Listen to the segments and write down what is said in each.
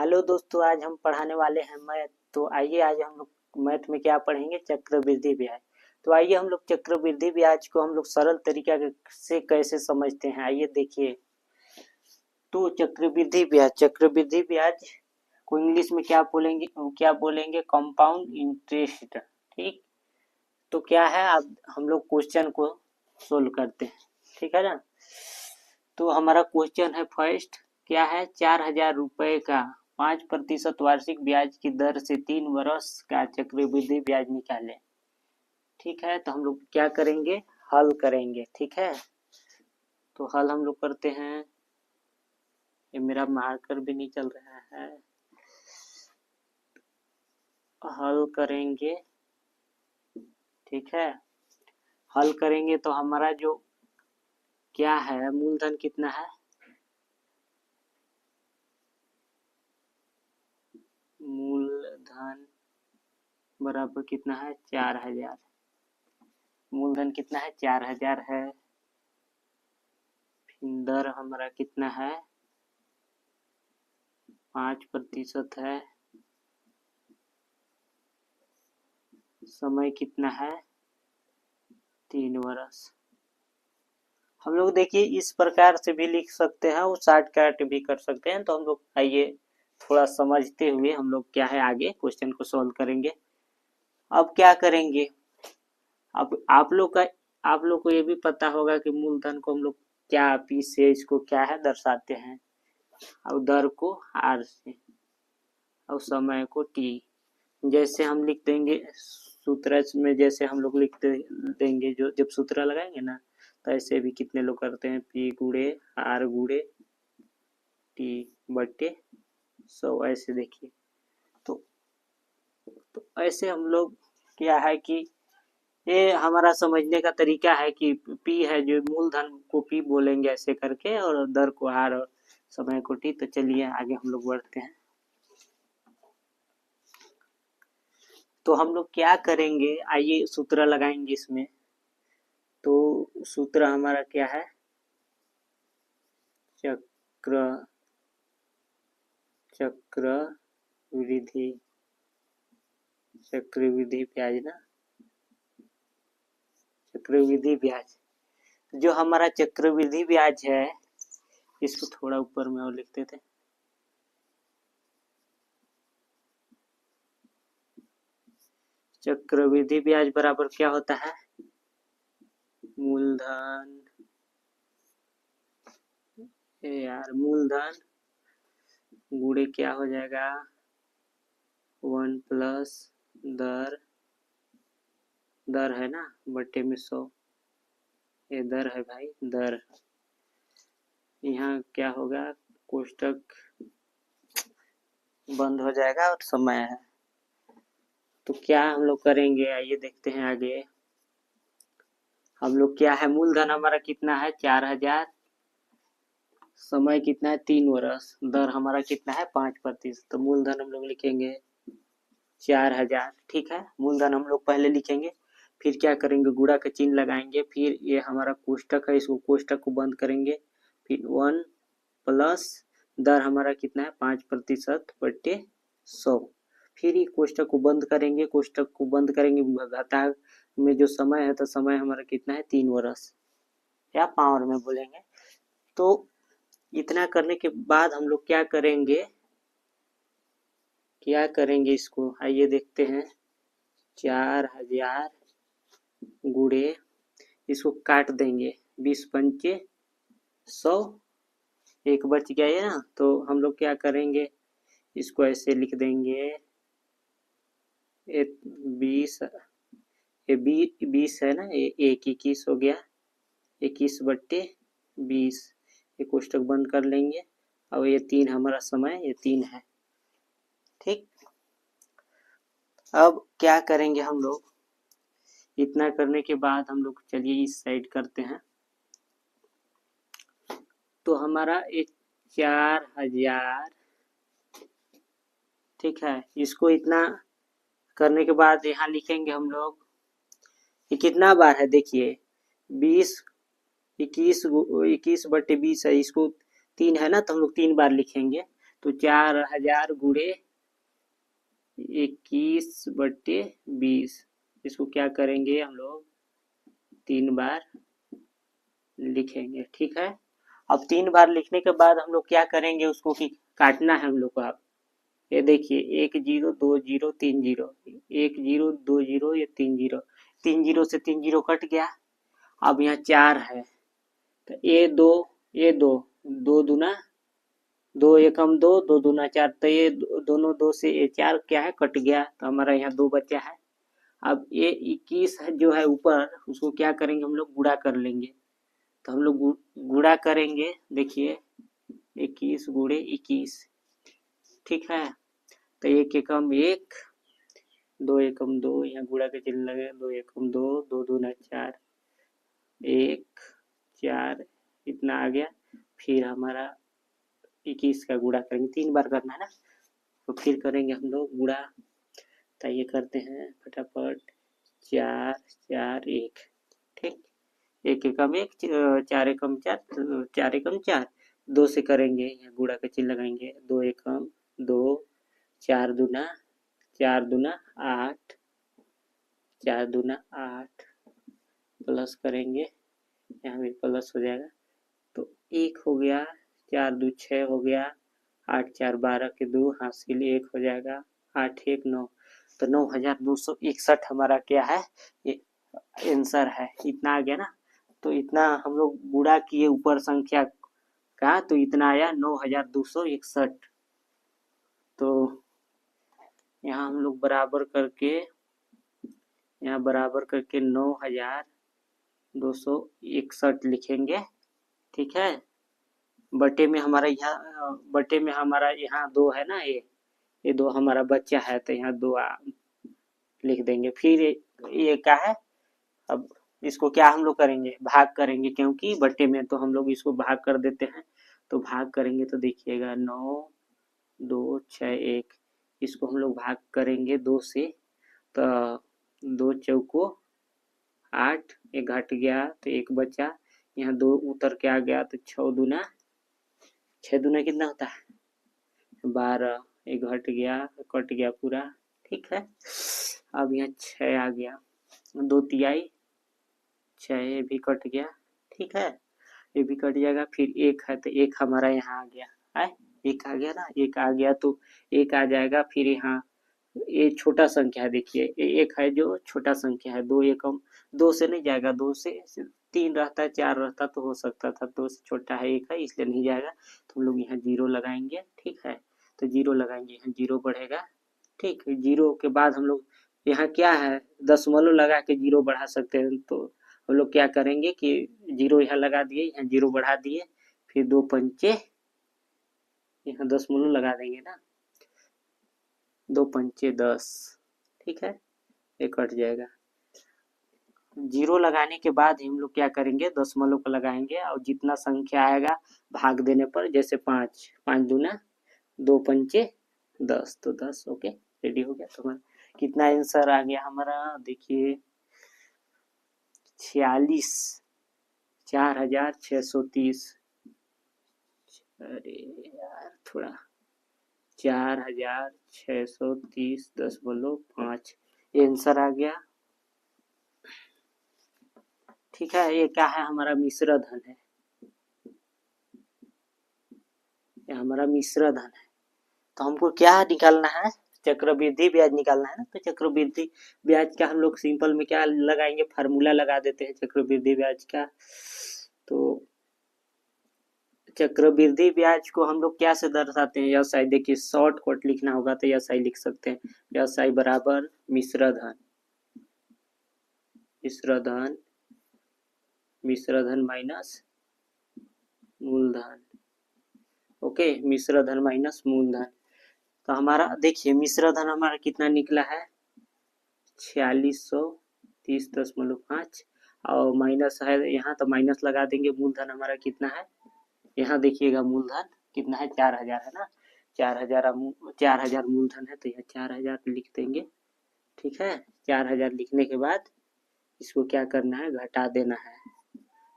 Hello दोस्तों, आज हम पढ़ाने वाले हैं मैथ। तो आइए आज हम लोग मैथ में क्या पढ़ेंगे, चक्रवृद्धि ब्याज। तो आइए हम लोग चक्रवृद्धि ब्याज को हम लोग सरल तरीका से कैसे समझते हैं, आइए देखिए। तो चक्रवृद्धि ब्याज को इंग्लिश में क्या बोलेंगे कंपाउंड इंटरेस्ट। ठीक, तो क्या है, अब हम लोग क्वेश्चन को सोल्व करते हैं, ठीक है ना। तो हमारा क्वेश्चन है फर्स्ट, क्या है, 4,000 रुपए का 5% वार्षिक ब्याज की दर से 3 वर्ष का चक्रवृद्धि ब्याज निकालें। ठीक है, तो हम लोग क्या करेंगे, हल करेंगे। ठीक है, तो हल हम लोग करते हैं। ये मेरा मार्कर भी नहीं चल रहा है, हल करेंगे। ठीक है, हल करेंगे तो हमारा जो क्या है, मूलधन कितना है, मूलधन बराबर कितना है, 4,000। मूलधन कितना है, 4,000 है। दर हमारा कितना है, 5% है। समय कितना है, 3 वर्ष। हम लोग देखिए इस प्रकार से भी लिख सकते हैं और शॉर्टकट भी कर सकते हैं। तो हम लोग आइए थोड़ा समझते हुए हम लोग क्या है आगे क्वेश्चन को सॉल्व करेंगे। अब क्या करेंगे, अब आप लोग को ये भी पता होगा कि मूलधन को हम लोग क्या पी से इसको क्या है दर्शाते हैं, और दर को आर से, और समय को टी। जैसे हम लिख देंगे सूत्र में, जैसे हम लोग लिख देंगे, जो जब सूत्र लगाएंगे ना, तो ऐसे भी कितने लोग करते हैं, पी गुड़े आर गुड़े टी बटे 100। ऐसे देखिए, तो ऐसे हम लोग क्या है कि ये हमारा समझने का तरीका है कि पी है जो मूलधन को पी बोलेंगे ऐसे करके, और दर को आर और समय को टी। तो चलिए आगे हम लोग बढ़ते हैं। तो हम लोग क्या करेंगे, आइए सूत्र लगाएंगे इसमें। तो सूत्र हमारा क्या है, चक्रवृद्धि ब्याज ना, चक्रवृद्धि ब्याज। जो हमारा चक्रवृद्धि ब्याज है, इसको थोड़ा ऊपर में और लिखते थे। चक्रवृद्धि ब्याज बराबर क्या होता है, मूलधन, मूलधन गुणे क्या हो जाएगा, 1 प्लस दर है ना, बटे में 100। ये दर है भाई, दर। यहाँ क्या होगा, कोष्टक बंद हो जाएगा और समय है। तो क्या हम लोग करेंगे, आइए देखते हैं आगे। हम लोग क्या है, मूलधन हमारा कितना है, 4,000। समय कितना है, 3 वर्ष। दर हमारा कितना है, 5%। तो मूलधन हम लोग लिखेंगे 4,000। ठीक है, मूलधन हम लोग पहले लिखेंगे, फिर क्या करेंगे, गुणा का चिन्ह लगाएंगे, फिर ये हमारा कोष्टक है, इसको कोष्टक को बंद करेंगे, फिर 1 प्लस दर हमारा कितना है, 5% बटे 100। फिर ये कोष्टक को बंद करेंगे, घातांक में जो समय है, तो समय हमारा कितना है, 3 वर्ष, या पावर में बोलेंगे। तो इतना करने के बाद हम लोग क्या करेंगे, इसको आइए देखते हैं। 4,000 गुणे, इसको काट देंगे, 20 पंचे 100, एक बच गया है ना। तो हम लोग क्या करेंगे, इसको ऐसे लिख देंगे, 20 है ना, ये 21 हो गया, 21 बट्टे 20। ये कोष्टक बंद कर लेंगे, और ये 3 हमारा समय, ये 3 है। ठीक, अब क्या करेंगे हम लोग, इतना करने के बाद हम लोग चलिए इस साइड करते हैं। तो हमारा एक 4,000, ठीक है, इसको इतना करने के बाद यहाँ लिखेंगे हम लोग, ये कितना बार है देखिए, 21 बटे 20 है, इसको 3 है ना, तो हम लोग 3 बार लिखेंगे। तो 4000 गुणे 21/20, इसको क्या करेंगे हम लोग 3 बार लिखेंगे। ठीक है, अब 3 बार लिखने के बाद हम लोग क्या करेंगे, उसको कि काटना है हम लोग को। अब ये देखिए 1 0 2 0 3 0, 1 0 2 0, ये 3 0, 3 0 से 3 0 कट गया। अब यहाँ 4 है तो ये 2 2 दूना 2 एकम 2, 2 दूना 4, तो ये दोनों 2 से ये 4 क्या है कट गया, तो हमारा यहाँ 2 बचा है। अब ये 21 जो है ऊपर, उसको क्या करेंगे हम लोग गुणा कर लेंगे। तो हम लोग गुणा करेंगे, देखिए 21 गुणे 21, ठीक है। तो 1 एकम 1, 2 एकम 2, यहाँ गुणा के चिन्ह लगे, 2 एकम 2, 2 दूना 4, 1 4, इतना आ गया। फिर हमारा 21 का गुणा करेंगे, 3 बार करना है ना, तो फिर करेंगे हम लोग गुणा। तो ये करते हैं फटाफट, 4 4 1, ठीक, 1 एकम 1, 4 एकम 4, 4 एकम 4, 2 से करेंगे, यहाँ गुणा का चिन्ह लगाएंगे, 2 एकम 2, 4 दूना 8, 4 दूना 8, प्लस करेंगे, यहाँ भी प्लस हो जाएगा, तो 1 हो गया, 4 2 6 हो गया, 8 4 12 के 2 हासिल 1 हो जाएगा, 8 1 9, तो 9261 हमारा क्या है, ये आंसर है। इतना आ गया ना, तो इतना हम लोग गुणा किए ऊपर संख्या का, तो इतना आया 9261। तो यहाँ हम लोग बराबर करके, यहाँ बराबर करके 9261 लिखेंगे, ठीक है। बटे में हमारा यहाँ 2 है ना, ये 2 हमारा बच्चा है, तो यहाँ 2 लिख देंगे। फिर ये क्या है, अब इसको क्या हम लोग करेंगे, भाग करेंगे, क्योंकि बटे में तो हम लोग इसको भाग कर देते हैं। तो भाग करेंगे तो देखिएगा 9 2 6 1, इसको हम लोग भाग करेंगे 2 से, तो 2 चौको 8, 1 घट गया तो 1 बचा, यहाँ 2 उतर के आ गया, तो 6 दूना कितना होता है 12, 1 घट गया, कट गया पूरा, ठीक है। अब यहाँ 6 आ गया, 2 तिहाई 6, ये भी कट गया, ठीक है, ये भी कट जाएगा। फिर 1 है तो 1 हमारा यहाँ आ गया है, 1 आ गया ना, 1 आ गया तो 1 आ जाएगा। फिर यहाँ ये छोटा संख्या है, देखिए 1 है जो छोटा संख्या है, 2 एकम 2 से नहीं जाएगा, 2 से 3 रहता है, 4 रहता तो हो सकता था, 2 से छोटा है 1 है, इसलिए नहीं जाएगा। तो हम लोग यहाँ 0 लगाएंगे, ठीक है, तो 0 लगाएंगे, यहाँ 0 बढ़ेगा, ठीक है। 0 के बाद हम लोग यहाँ क्या है, दशमलव लगा के 0 बढ़ा सकते हैं, तो हम लोग क्या करेंगे कि 0 यहाँ लगा दिए, यहाँ 0 बढ़ा दिए, फिर 2 पंचे, यहाँ दशमलव लगा देंगे ना, 2 पंचे 10, ठीक है, ये कट जाएगा। 0 लगाने के बाद हम लोग क्या करेंगे, दशमलव को लगाएंगे, और जितना संख्या आएगा भाग देने पर, जैसे 5 5 दूना 2 पंचे 10, तो 10, ओके, रेडी हो गया। तो हमारा कितना आंसर आ गया हमारा, देखिए 46,4630, अरे यार थोड़ा 4630.5 आंसर आ गया, ठीक है। ये क्या है, हमारा मिश्र धन है, ये हमारा मिश्र धन है। तो हमको क्या निकालना है, चक्रवृद्धि ब्याज निकालना है ना। तो चक्रवृद्धि ब्याज का हम लोग सिंपल में क्या लगाएंगे, फार्मूला लगा देते हैं चक्रवृद्धि ब्याज का। तो चक्रवृद्धि ब्याज को हम लोग क्या से दर्शाते हैं, यस आई, देखिए शॉर्ट कट लिखना होगा तो यस आई लिख सकते हैं, यस आई बराबर मिश्र धन, मिश्र धन माइनस मूलधन, ओके, मिश्र धन माइनस मूलधन। तो हमारा देखिए मिश्र धन हमारा कितना निकला है, 4630.5, और माइनस है यहाँ, तो माइनस लगा देंगे। मूलधन हमारा कितना है, यहाँ देखिएगा मूलधन कितना है, 4000 है ना, 4000 मूलधन है, तो यहाँ 4000 लिख देंगे, ठीक है। 4000 लिखने के बाद इसको क्या करना है, घटा देना है,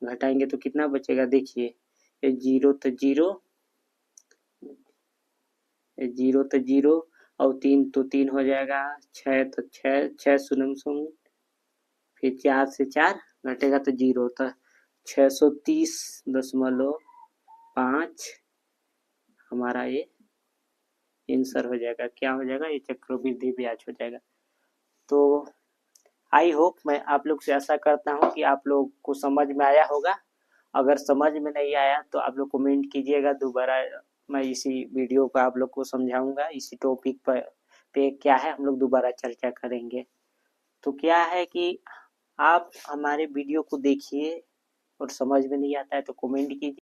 घटाएंगे तो कितना बचेगा, देखिए ये 0 तो 0, जीरो तो जीरो और 3 तो 3 हो जाएगा, 6 तो 6, 6 शून्य शून्य, फिर 4 से 4 घटेगा तो जीरो होता है। 630.5 हमारा ये आंसर हो जाएगा। क्या हो जाएगा? ये चक्रवृद्धि ब्याज हो जाएगा। तो आई होप, मैं आप लोग से आशा करता हूँ कि आप लोग को समझ में आया होगा। अगर समझ में नहीं आया तो आप लोग कमेंट कीजिएगा, दोबारा मैं इसी वीडियो को आप लोग को समझाऊंगा। इसी टॉपिक पे क्या है हम लोग दोबारा चर्चा करेंगे। तो क्या है कि आप हमारे वीडियो को देखिए और समझ में नहीं आता है तो कमेंट कीजिए।